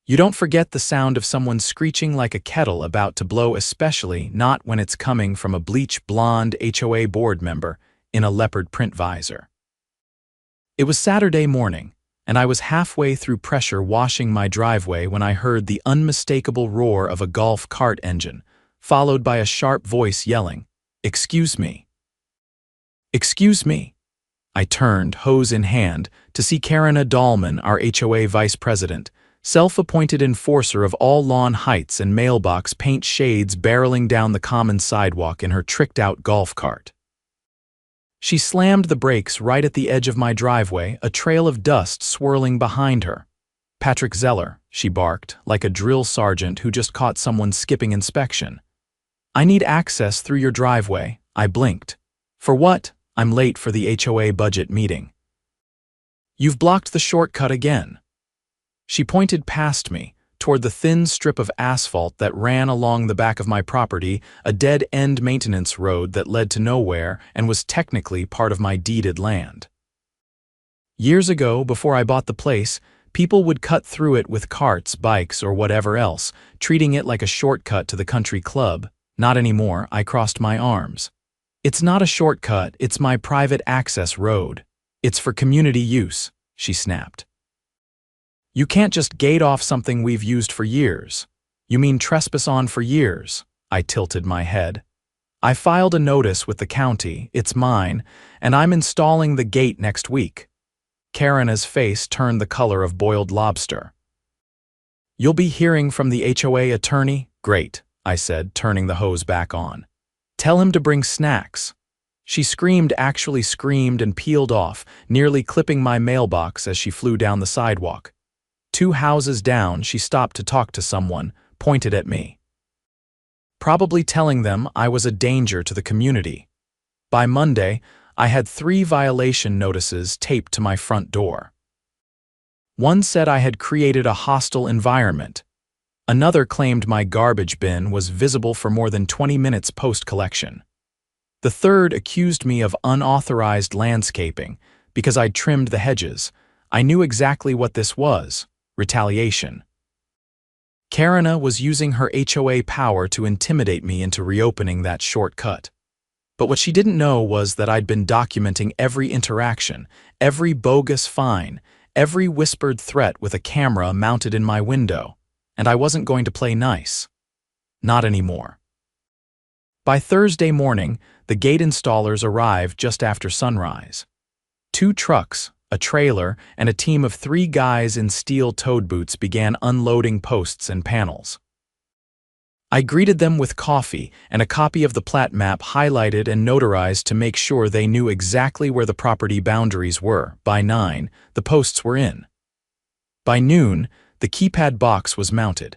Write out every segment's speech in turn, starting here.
You don't forget the sound of someone screeching like a kettle about to blow, especially not when it's coming from a bleach-blonde HOA board member in a leopard print visor. It was Saturday morning, and I was halfway through pressure washing my driveway when I heard the unmistakable roar of a golf cart engine, followed by a sharp voice yelling, "Excuse me." "Excuse me." I turned, hose in hand, to see Karina Dahlman, our HOA vice president, self-appointed enforcer of all lawn heights and mailbox paint shades, barreling down the common sidewalk in her tricked-out golf cart. She slammed the brakes right at the edge of my driveway, a trail of dust swirling behind her. "Patrick Zeller," she barked, like a drill sergeant who just caught someone skipping inspection. "I need access through your driveway." I blinked. "For what?" "I'm late for the HOA budget meeting." "You've blocked the shortcut again." She pointed past me, toward the thin strip of asphalt that ran along the back of my property, a dead-end maintenance road that led to nowhere and was technically part of my deeded land. Years ago, before I bought the place, people would cut through it with carts, bikes, or whatever else, treating it like a shortcut to the country club. Not anymore, I crossed my arms. "It's not a shortcut, it's my private access road. It's for community use," she snapped. "You can't just gate off something we've used for years." "You mean trespass on for years?" I tilted my head. "I filed a notice with the county, it's mine, and I'm installing the gate next week." Karina's face turned the color of boiled lobster. "You'll be hearing from the HOA attorney?" "Great," I said, turning the hose back on. "Tell him to bring snacks." She actually screamed and peeled off, nearly clipping my mailbox as she flew down the sidewalk. 2 houses down, she stopped to talk to someone, pointed at me. Probably telling them I was a danger to the community. By Monday, I had 3 violation notices taped to my front door. One said I had created a hostile environment. Another claimed my garbage bin was visible for more than 20 minutes post-collection. The third accused me of unauthorized landscaping because I'd trimmed the hedges. I knew exactly what this was. Retaliation. Karina was using her HOA power to intimidate me into reopening that shortcut. But what she didn't know was that I'd been documenting every interaction, every bogus fine, every whispered threat with a camera mounted in my window, and I wasn't going to play nice. Not anymore. By Thursday morning, the gate installers arrived just after sunrise. 2 trucks, a trailer, and a team of 3 guys in steel toed boots began unloading posts and panels. I greeted them with coffee and a copy of the plat map highlighted and notarized to make sure they knew exactly where the property boundaries were. By 9, the posts were in. By noon, the keypad box was mounted.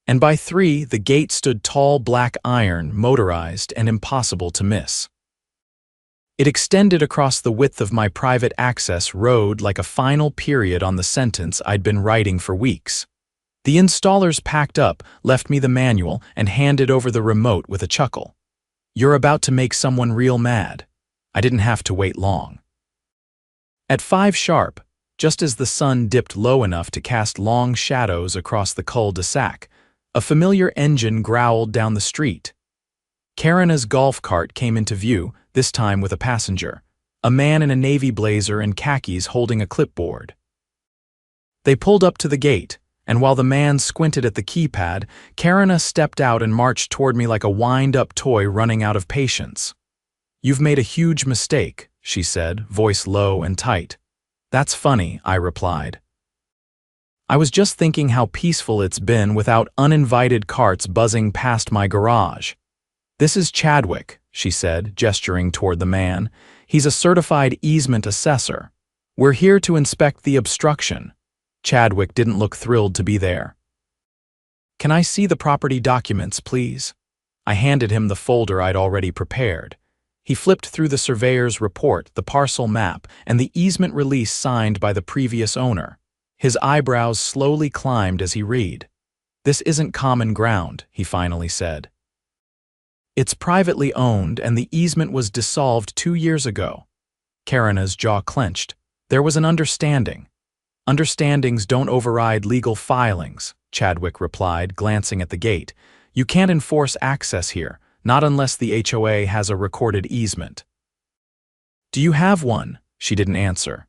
And by 3, the gate stood tall black iron, motorized, and impossible to miss. It extended across the width of my private access road like a final period on the sentence I'd been writing for weeks. The installers packed up, left me the manual, and handed over the remote with a chuckle. "You're about to make someone real mad." I didn't have to wait long. At 5 sharp, just as the sun dipped low enough to cast long shadows across the cul-de-sac, a familiar engine growled down the street. Karina's golf cart came into view, this time with a passenger, a man in a navy blazer and khakis holding a clipboard. They pulled up to the gate, and while the man squinted at the keypad, Karina stepped out and marched toward me like a wind-up toy running out of patience. "You've made a huge mistake," she said, voice low and tight. "That's funny," I replied. "I was just thinking how peaceful it's been without uninvited carts buzzing past my garage." "This is Chadwick," she said, gesturing toward the man. "He's a certified easement assessor. We're here to inspect the obstruction." Chadwick didn't look thrilled to be there. "Can I see the property documents, please?" I handed him the folder I'd already prepared. He flipped through the surveyor's report, the parcel map, and the easement release signed by the previous owner. His eyebrows slowly climbed as he read. "This isn't common ground," he finally said. "It's privately owned, and the easement was dissolved 2 years ago." Karina's jaw clenched. "There was an understanding." Understandings don't override legal filings, Chadwick replied, glancing at the gate. You can't enforce access here, not unless the HOA has a recorded easement. Do you have one? She didn't answer.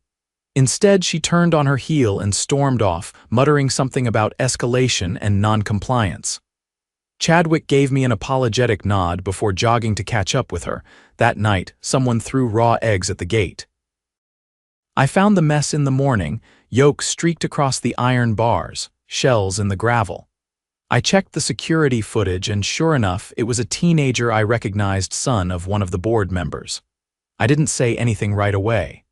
Instead, she turned on her heel and stormed off, muttering something about escalation and non-compliance. Chadwick gave me an apologetic nod before jogging to catch up with her. That night, someone threw raw eggs at the gate. I found the mess in the morning, yolks streaked across the iron bars, shells in the gravel. I checked the security footage and sure enough, it was a teenager I recognized, son of one of the board members. I didn't say anything right away.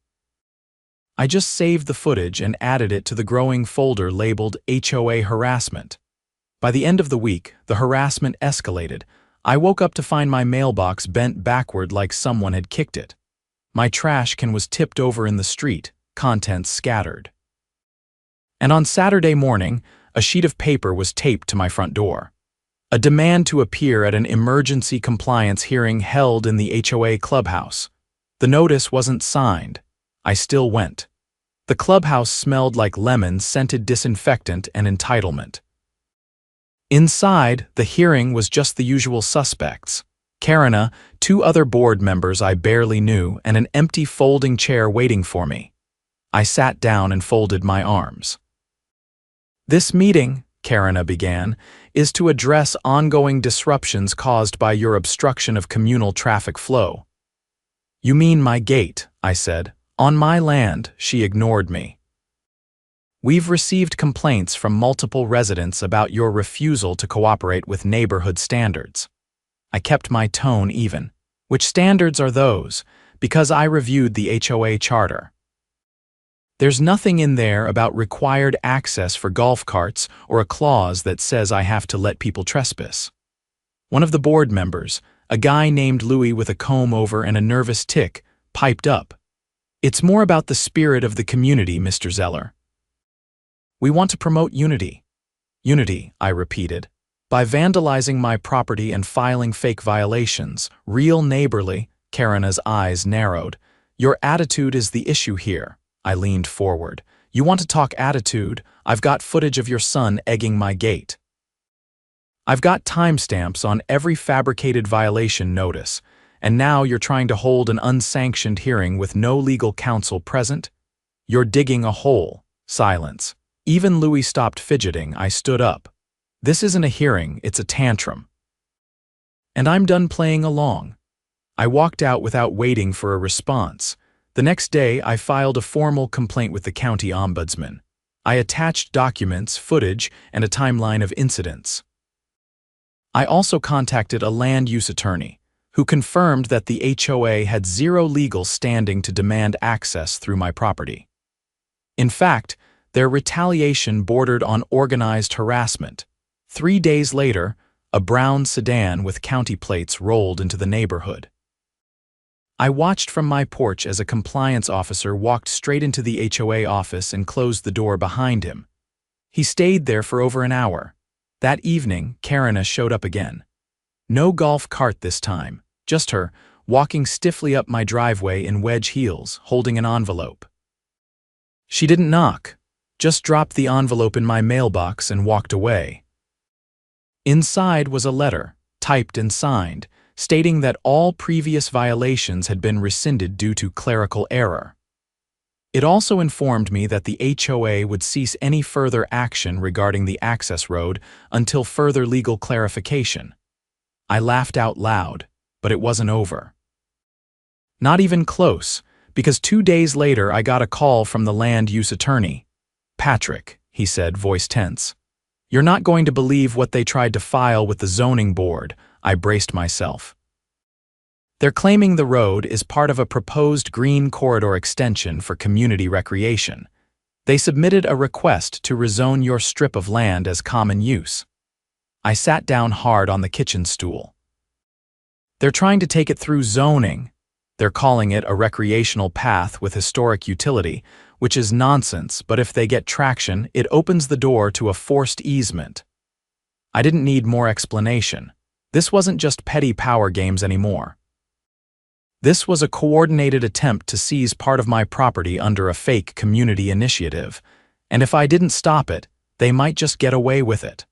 I just saved the footage and added it to the growing folder labeled HOA harassment. By the end of the week, the harassment escalated. I woke up to find my mailbox bent backward like someone had kicked it. My trash can was tipped over in the street, contents scattered. And on Saturday morning, a sheet of paper was taped to my front door. A demand to appear at an emergency compliance hearing held in the HOA clubhouse. The notice wasn't signed. I still went. The clubhouse smelled like lemon-scented disinfectant and entitlement. Inside, the hearing was just the usual suspects. Karina, 2 other board members I barely knew, and an empty folding chair waiting for me. I sat down and folded my arms. This meeting, Karina began, is to address ongoing disruptions caused by your obstruction of communal traffic flow. You mean my gate, I said. On my land, she ignored me. We've received complaints from multiple residents about your refusal to cooperate with neighborhood standards. I kept my tone even. Which standards are those? Because I reviewed the HOA charter. There's nothing in there about required access for golf carts or a clause that says I have to let people trespass. One of the board members, a guy named Louis with a comb-over and a nervous tick, piped up. It's more about the spirit of the community, Mr. Zeller. We want to promote unity. Unity, I repeated. By vandalizing my property and filing fake violations, real neighborly, Karina's eyes narrowed. Your attitude is the issue here. I leaned forward. You want to talk attitude? I've got footage of your son egging my gate. I've got timestamps on every fabricated violation notice, and now you're trying to hold an unsanctioned hearing with no legal counsel present? You're digging a hole. Silence. Even Louis stopped fidgeting. I stood up. This isn't a hearing, it's a tantrum. And I'm done playing along. I walked out without waiting for a response. The next day, I filed a formal complaint with the county ombudsman. I attached documents, footage, and a timeline of incidents. I also contacted a land use attorney, who confirmed that the HOA had zero legal standing to demand access through my property. In fact, their retaliation bordered on organized harassment. 3 days later, a brown sedan with county plates rolled into the neighborhood. I watched from my porch as a compliance officer walked straight into the HOA office and closed the door behind him. He stayed there for over an hour. That evening, Karina showed up again. No golf cart this time, just her, walking stiffly up my driveway in wedge heels, holding an envelope. She didn't knock, just dropped the envelope in my mailbox and walked away. Inside was a letter, typed and signed, stating that all previous violations had been rescinded due to clerical error. It also informed me that the HOA would cease any further action regarding the access road until further legal clarification. I laughed out loud, but it wasn't over. Not even close, because 2 days later I got a call from the land use attorney. Patrick, he said, voice tense. You're not going to believe what they tried to file with the zoning board. I braced myself. They're claiming the road is part of a proposed green corridor extension for community recreation. They submitted a request to rezone your strip of land as common use. I sat down hard on the kitchen stool. They're trying to take it through zoning. They're calling it a recreational path with historic utility, which is nonsense, but if they get traction, it opens the door to a forced easement. I didn't need more explanation. This wasn't just petty power games anymore. This was a coordinated attempt to seize part of my property under a fake community initiative, And if I didn't stop it, they might just get away with it.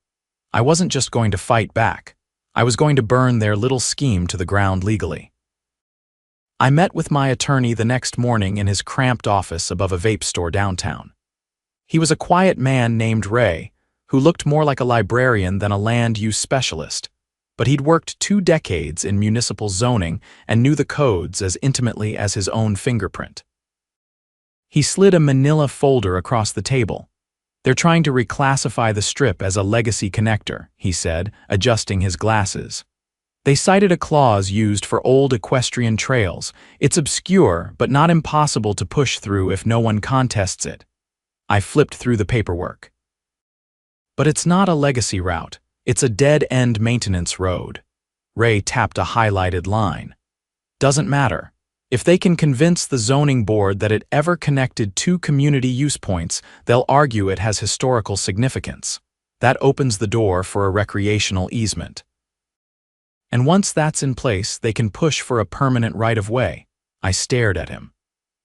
I wasn't just going to fight back. I was going to burn their little scheme to the ground legally. I met with my attorney the next morning in his cramped office above a vape store downtown. He was a quiet man named Ray, who looked more like a librarian than a land use specialist, but he'd worked 2 decades in municipal zoning and knew the codes as intimately as his own fingerprint. He slid a manila folder across the table. "They're trying to reclassify the strip as a legacy connector," he said, adjusting his glasses. "They cited a clause used for old equestrian trails. It's obscure, but not impossible to push through if no one contests it." I flipped through the paperwork. "But it's not a legacy route. It's a dead-end maintenance road." Ray tapped a highlighted line. "Doesn't matter. If they can convince the zoning board that it ever connected 2 community use points, they'll argue it has historical significance. That opens the door for a recreational easement. And once that's in place, they can push for a permanent right-of-way." I stared at him.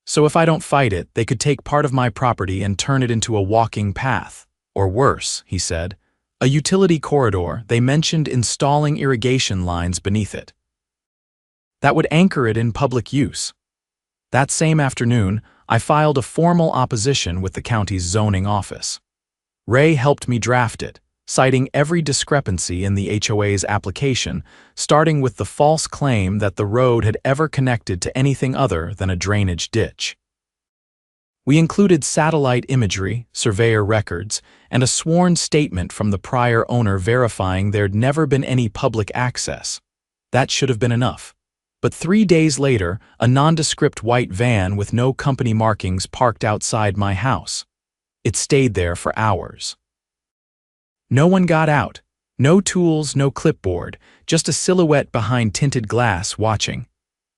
"So if I don't fight it, they could take part of my property and turn it into a walking path. Or worse," he said, "a utility corridor. They mentioned installing irrigation lines beneath it. That would anchor it in public use." That same afternoon, I filed a formal opposition with the county's zoning office. Ray helped me draft it, citing every discrepancy in the HOA's application, starting with the false claim that the road had ever connected to anything other than a drainage ditch. We included satellite imagery, surveyor records, and a sworn statement from the prior owner verifying there'd never been any public access. That should have been enough. But 3 days later, a nondescript white van with no company markings parked outside my house. It stayed there for hours. No one got out. No tools, no clipboard, just a silhouette behind tinted glass watching.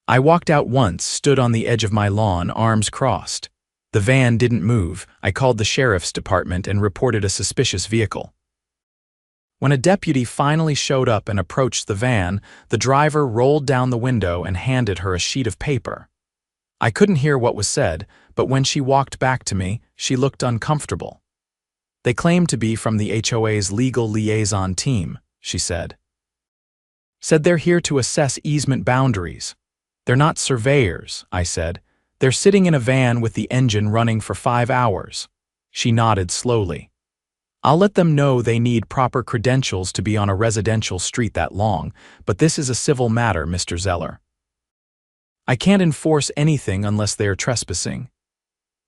I walked out once, stood on the edge of my lawn, arms crossed. The van didn't move. I called the sheriff's department and reported a suspicious vehicle. When a deputy finally showed up and approached the van, the driver rolled down the window and handed her a sheet of paper. I couldn't hear what was said, but when she walked back to me, she looked uncomfortable. "They claim to be from the HOA's legal liaison team," she said. "Said they're here to assess easement boundaries." "They're not surveyors," I said. "They're sitting in a van with the engine running for 5 hours." She nodded slowly. "I'll let them know they need proper credentials to be on a residential street that long, but this is a civil matter, Mr. Zeller. I can't enforce anything unless they are trespassing."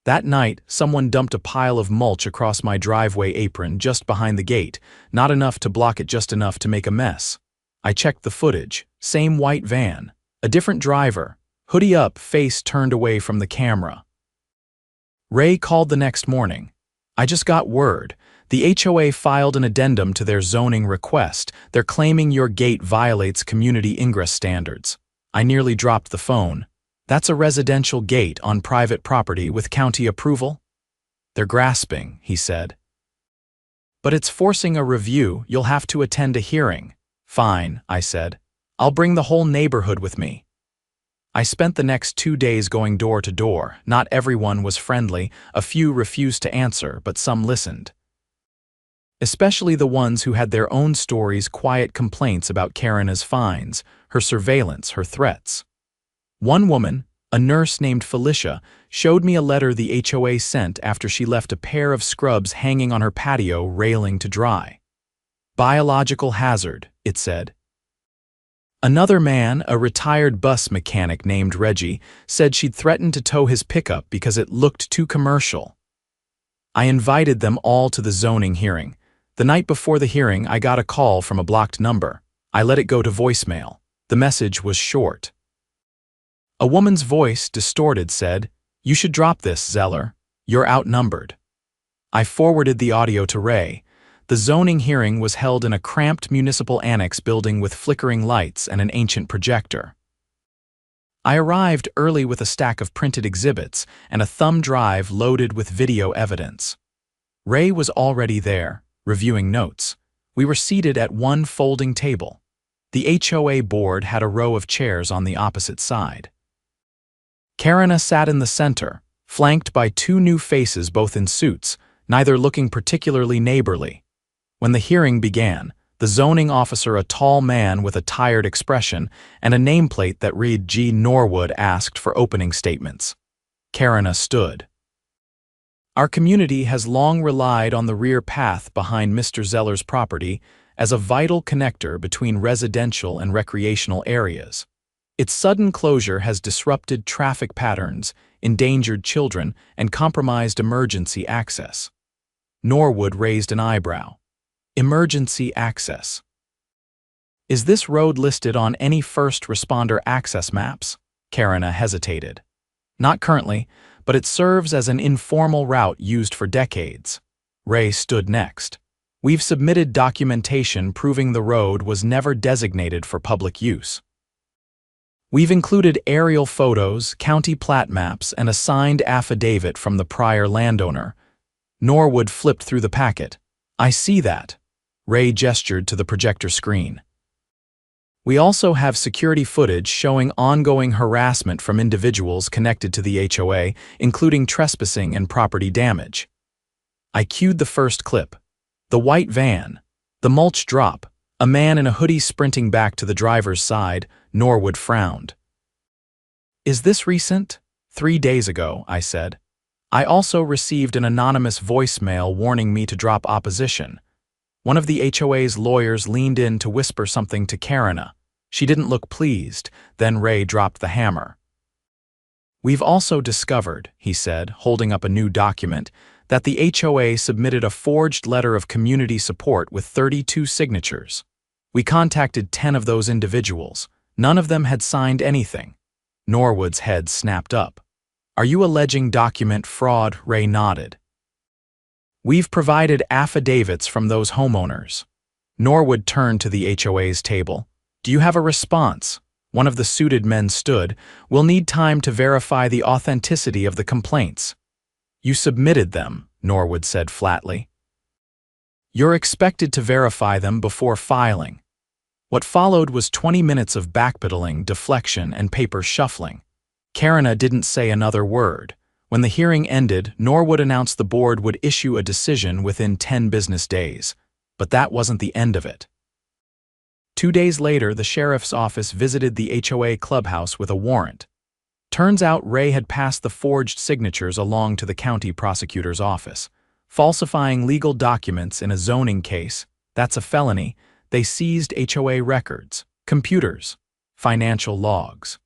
That night, someone dumped a pile of mulch across my driveway apron just behind the gate, not enough to block it, just enough to make a mess. I checked the footage. Same white van. A different driver. Hoodie up, face turned away from the camera. Ray called the next morning. "I just got word. The HOA filed an addendum to their zoning request. They're claiming your gate violates community ingress standards." I nearly dropped the phone. "That's a residential gate on private property with county approval?" "They're grasping," he said. "But it's forcing a review. You'll have to attend a hearing." "Fine," I said. "I'll bring the whole neighborhood with me." I spent the next 2 days going door to door. Not everyone was friendly. A few refused to answer, but some listened. Especially the ones who had their own stories, quiet complaints about Karina's fines, her surveillance, her threats. One woman, a nurse named Felicia, showed me a letter the HOA sent after she left a pair of scrubs hanging on her patio railing to dry. "Biological hazard," it said. Another man, a retired bus mechanic named Reggie, said she'd threatened to tow his pickup because it looked too commercial. I invited them all to the zoning hearing. The night before the hearing, I got a call from a blocked number. I let it go to voicemail. The message was short. A woman's voice, distorted, said, "You should drop this, Zeller. You're outnumbered." I forwarded the audio to Ray. The zoning hearing was held in a cramped municipal annex building with flickering lights and an ancient projector. I arrived early with a stack of printed exhibits and a thumb drive loaded with video evidence. Ray was already there, reviewing notes. We were seated at one folding table. The HOA board had a row of chairs on the opposite side. Karina sat in the center, flanked by 2 new faces, both in suits, neither looking particularly neighborly. When the hearing began, the zoning officer, a tall man with a tired expression and a nameplate that read G. Norwood, asked for opening statements. Karina stood. Our community has long relied on the rear path behind Mr. Zeller's property as a vital connector between residential and recreational areas. Its sudden closure has disrupted traffic patterns, endangered children, and compromised emergency access. Norwood raised an eyebrow. Emergency access. Is this road listed on any first responder access maps? Karina hesitated. Not currently, but it serves as an informal route used for decades. Ray stood next. We've submitted documentation proving the road was never designated for public use. We've included aerial photos, county plat maps, and a signed affidavit from the prior landowner. Norwood flipped through the packet. I see that. Ray gestured to the projector screen. We also have security footage showing ongoing harassment from individuals connected to the HOA, including trespassing and property damage. I cued the first clip. The white van, the mulch drop, a man in a hoodie sprinting back to the driver's side. Norwood frowned. Is this recent? 3 days ago, I said. I also received an anonymous voicemail warning me to drop opposition. One of the HOA's lawyers leaned in to whisper something to Karina. She didn't look pleased, then Ray dropped the hammer. We've also discovered, he said, holding up a new document, that the HOA submitted a forged letter of community support with 32 signatures. We contacted 10 of those individuals. None of them had signed anything. Norwood's head snapped up. Are you alleging document fraud? Ray nodded. We've provided affidavits from those homeowners. Norwood turned to the HOA's table. Do you have a response? One of the suited men stood. We'll need time to verify the authenticity of the complaints. You submitted them, Norwood said flatly. You're expected to verify them before filing. What followed was 20 minutes of backpedaling, deflection, and paper shuffling. Karina didn't say another word. When the hearing ended, Norwood announced the board would issue a decision within 10 business days. But that wasn't the end of it. 2 days later, the sheriff's office visited the HOA clubhouse with a warrant. Turns out Ray had passed the forged signatures along to the county prosecutor's office. Falsifying legal documents in a zoning case, that's a felony. They seized HOA records, computers, financial logs.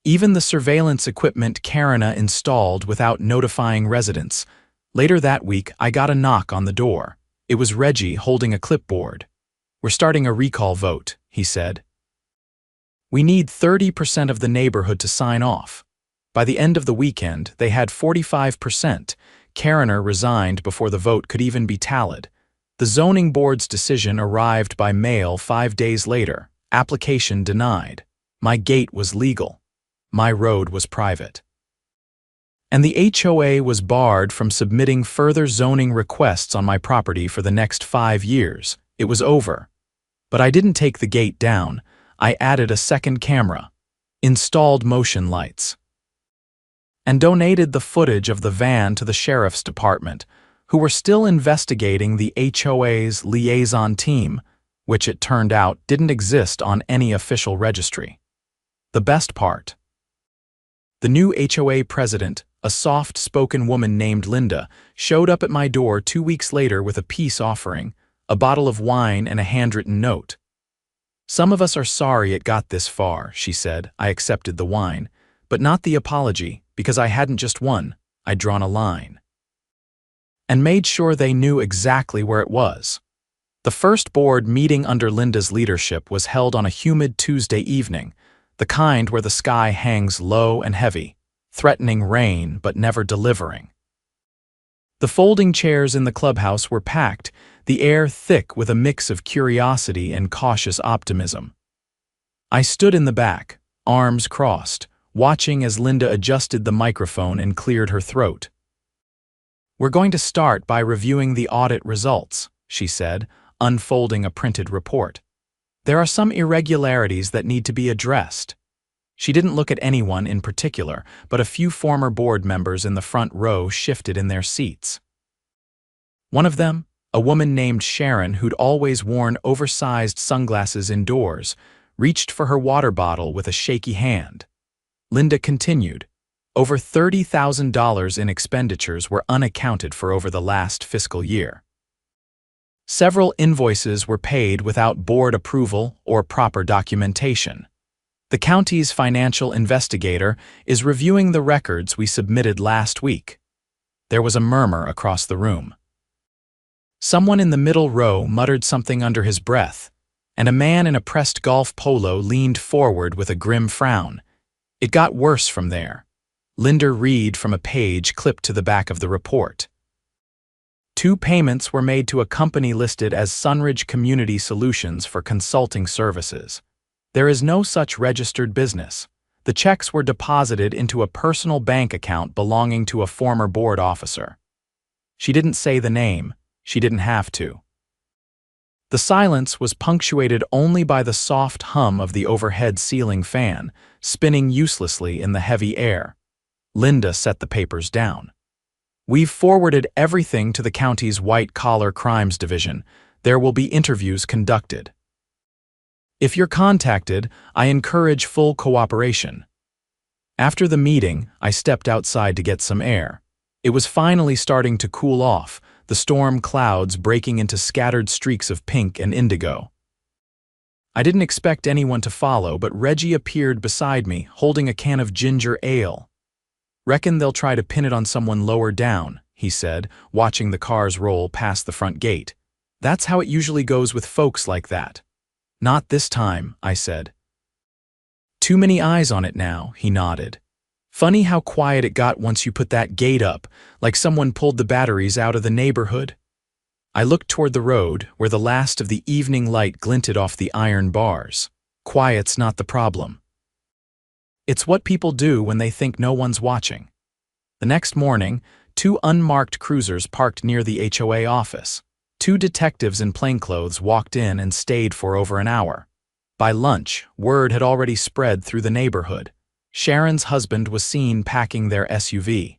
Even the surveillance equipment Karina installed without notifying residents. Later that week, I got a knock on the door. It was Reggie holding a clipboard. We're starting a recall vote, he said. We need 30% of the neighborhood to sign off. By the end of the weekend, they had 45%. Karina resigned before the vote could even be tallied. The zoning board's decision arrived by mail 5 days later. Application denied. My gate was legal. My road was private. And the HOA was barred from submitting further zoning requests on my property for the next 5 years. It was over. But I didn't take the gate down. I added a second camera, installed motion lights, and donated the footage of the van to the sheriff's department, who were still investigating the HOA's liaison team, which it turned out didn't exist on any official registry. The best part. The new HOA president, a soft-spoken woman named Linda, showed up at my door 2 weeks later with a peace offering, a bottle of wine and a handwritten note. Some of us are sorry it got this far, she said. I accepted the wine, but not the apology, because I hadn't just won, I'd drawn a line. And made sure they knew exactly where it was. The first board meeting under Linda's leadership was held on a humid Tuesday evening, the kind where the sky hangs low and heavy, threatening rain but never delivering. The folding chairs in the clubhouse were packed, the air thick with a mix of curiosity and cautious optimism. I stood in the back, arms crossed, watching as Linda adjusted the microphone and cleared her throat. We're going to start by reviewing the audit results, she said, unfolding a printed report. There are some irregularities that need to be addressed. She didn't look at anyone in particular, but a few former board members in the front row shifted in their seats. One of them, a woman named Sharon who'd always worn oversized sunglasses indoors, reached for her water bottle with a shaky hand. Linda continued, over $30,000 in expenditures were unaccounted for over the last fiscal year. Several invoices were paid without board approval or proper documentation. The county's financial investigator is reviewing the records we submitted last week. There was a murmur across the room. Someone in the middle row muttered something under his breath, and a man in a pressed golf polo leaned forward with a grim frown. It got worse from there. Linda read from a page clipped to the back of the report. 2 payments were made to a company listed as Sunridge Community Solutions for consulting services. There is no such registered business. The checks were deposited into a personal bank account belonging to a former board officer. She didn't say the name. She didn't have to. The silence was punctuated only by the soft hum of the overhead ceiling fan, spinning uselessly in the heavy air. Linda set the papers down. We've forwarded everything to the county's white-collar crimes division. There will be interviews conducted. If you're contacted, I encourage full cooperation. After the meeting, I stepped outside to get some air. It was finally starting to cool off, the storm clouds breaking into scattered streaks of pink and indigo. I didn't expect anyone to follow, but Reggie appeared beside me, holding a can of ginger ale. Reckon they'll try to pin it on someone lower down, he said, watching the cars roll past the front gate. That's how it usually goes with folks like that. Not this time, I said. Too many eyes on it now, he nodded. Funny how quiet it got once you put that gate up, like someone pulled the batteries out of the neighborhood. I looked toward the road, where the last of the evening light glinted off the iron bars. Quiet's not the problem. It's what people do when they think no one's watching. The next morning, 2 unmarked cruisers parked near the HOA office. 2 detectives in plainclothes walked in and stayed for over an hour. By lunch, word had already spread through the neighborhood. Sharon's husband was seen packing their SUV.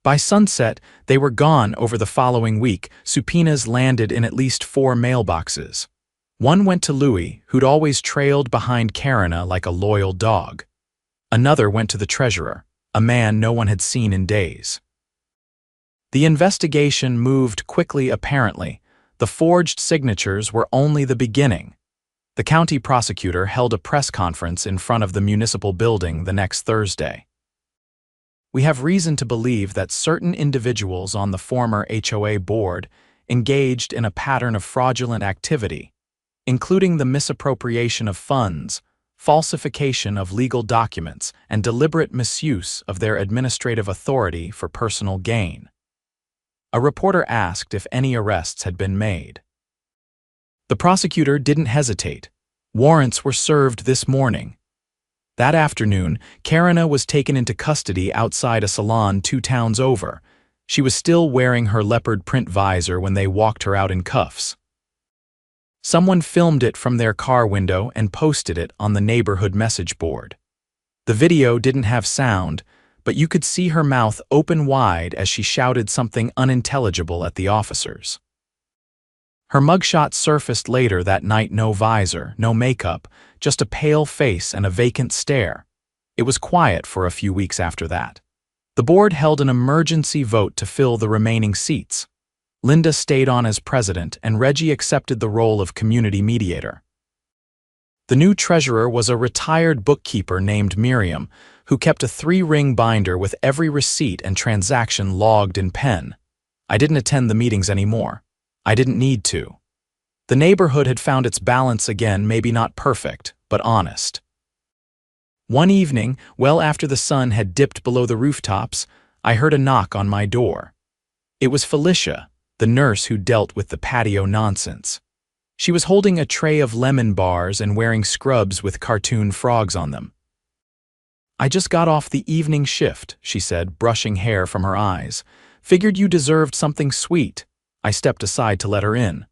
By sunset, they were gone. Over the following week, subpoenas landed in at least 4 mailboxes. One went to Louis, who'd always trailed behind Karina like a loyal dog. Another went to the treasurer, a man no one had seen in days. The investigation moved quickly apparently. The forged signatures were only the beginning. The county prosecutor held a press conference in front of the municipal building the next Thursday. We have reason to believe that certain individuals on the former HOA board engaged in a pattern of fraudulent activity, including the misappropriation of funds, falsification of legal documents, and deliberate misuse of their administrative authority for personal gain. A reporter asked if any arrests had been made. The prosecutor didn't hesitate. Warrants were served this morning. That afternoon, Karina was taken into custody outside a salon 2 towns over. She was still wearing her leopard print visor when they walked her out in cuffs. Someone filmed it from their car window and posted it on the neighborhood message board. The video didn't have sound, but you could see her mouth open wide as she shouted something unintelligible at the officers. Her mugshot surfaced later that night. No visor, no makeup, just a pale face and a vacant stare. It was quiet for a few weeks after that. The board held an emergency vote to fill the remaining seats. Linda stayed on as president, and Reggie accepted the role of community mediator. The new treasurer was a retired bookkeeper named Miriam, who kept a 3-ring binder with every receipt and transaction logged in pen. I didn't attend the meetings anymore. I didn't need to. The neighborhood had found its balance again, maybe not perfect, but honest. One evening, well after the sun had dipped below the rooftops, I heard a knock on my door. It was Felicia, the nurse who dealt with the patio nonsense. She was holding a tray of lemon bars and wearing scrubs with cartoon frogs on them. I just got off the evening shift, she said, brushing hair from her eyes. Figured you deserved something sweet. I stepped aside to let her in.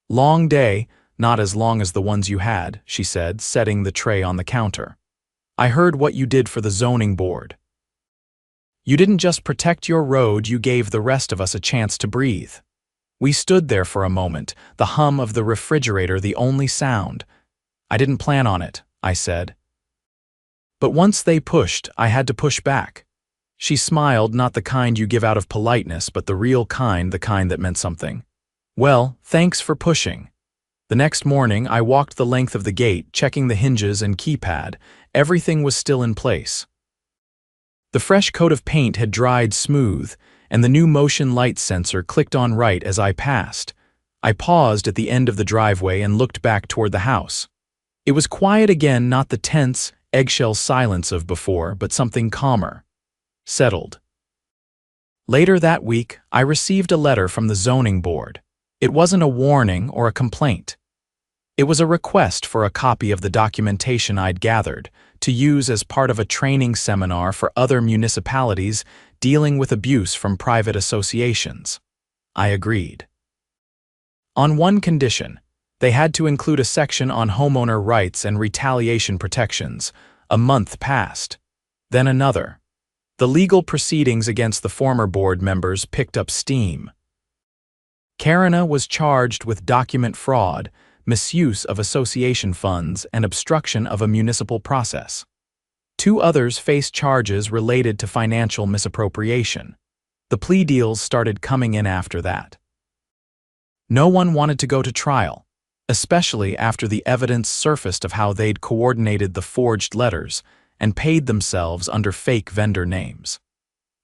Long day, not as long as the ones you had, she said, setting the tray on the counter. I heard what you did for the zoning board. You didn't just protect your road, you gave the rest of us a chance to breathe. We stood there for a moment, the hum of the refrigerator the only sound. "I didn't plan on it," I said. But once they pushed, I had to push back. She smiled, not the kind you give out of politeness, but the real kind, the kind that meant something. "Well, thanks for pushing." The next morning, I walked the length of the gate, checking the hinges and keypad. Everything was still in place. The fresh coat of paint had dried smooth, and the new motion light sensor clicked on right as I passed. I paused at the end of the driveway and looked back toward the house. It was quiet again, not the tense, eggshell silence of before, but something calmer. Settled. Later that week, I received a letter from the zoning board. It wasn't a warning or a complaint. It was a request for a copy of the documentation I'd gathered to use as part of a training seminar for other municipalities dealing with abuse from private associations. I agreed. On one condition: they had to include a section on homeowner rights and retaliation protections. A month passed. Then another. The legal proceedings against the former board members picked up steam. Karina was charged with document fraud, misuse of association funds, and obstruction of a municipal process. 2 others faced charges related to financial misappropriation. The plea deals started coming in after that. No one wanted to go to trial, especially after the evidence surfaced of how they'd coordinated the forged letters and paid themselves under fake vendor names.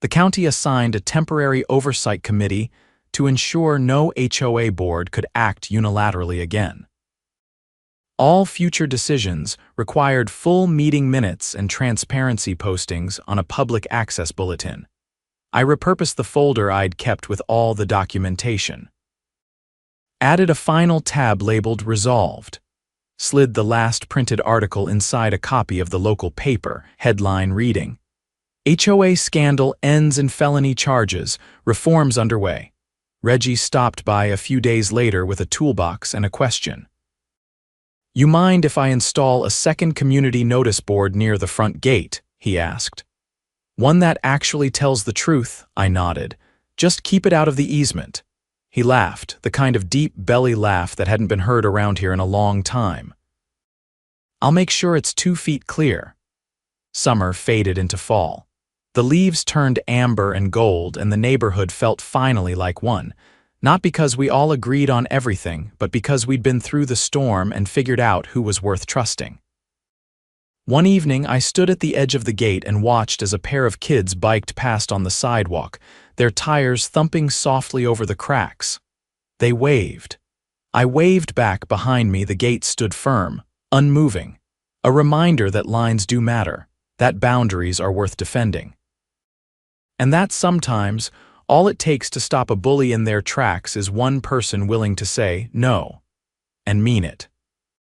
The county assigned a temporary oversight committee to ensure no HOA board could act unilaterally again. All future decisions required full meeting minutes and transparency postings on a public access bulletin. I repurposed the folder I'd kept with all the documentation. Added a final tab labeled Resolved. Slid the last printed article inside a copy of the local paper, headline reading, "HOA scandal ends in felony charges, reforms underway." Reggie stopped by a few days later with a toolbox and a question. "You mind if I install a second community notice board near the front gate?" he asked. "One that actually tells the truth," I nodded. "Just keep it out of the easement." He laughed, the kind of deep belly laugh that hadn't been heard around here in a long time. "I'll make sure it's 2 feet clear." Summer faded into fall. The leaves turned amber and gold, and the neighborhood felt finally like one. Not because we all agreed on everything, but because we'd been through the storm and figured out who was worth trusting. One evening, I stood at the edge of the gate and watched as a pair of kids biked past on the sidewalk, their tires thumping softly over the cracks. They waved. I waved back behind me. The gate stood firm, unmoving. A reminder that lines do matter, that boundaries are worth defending. And that sometimes, all it takes to stop a bully in their tracks is one person willing to say no, and mean it.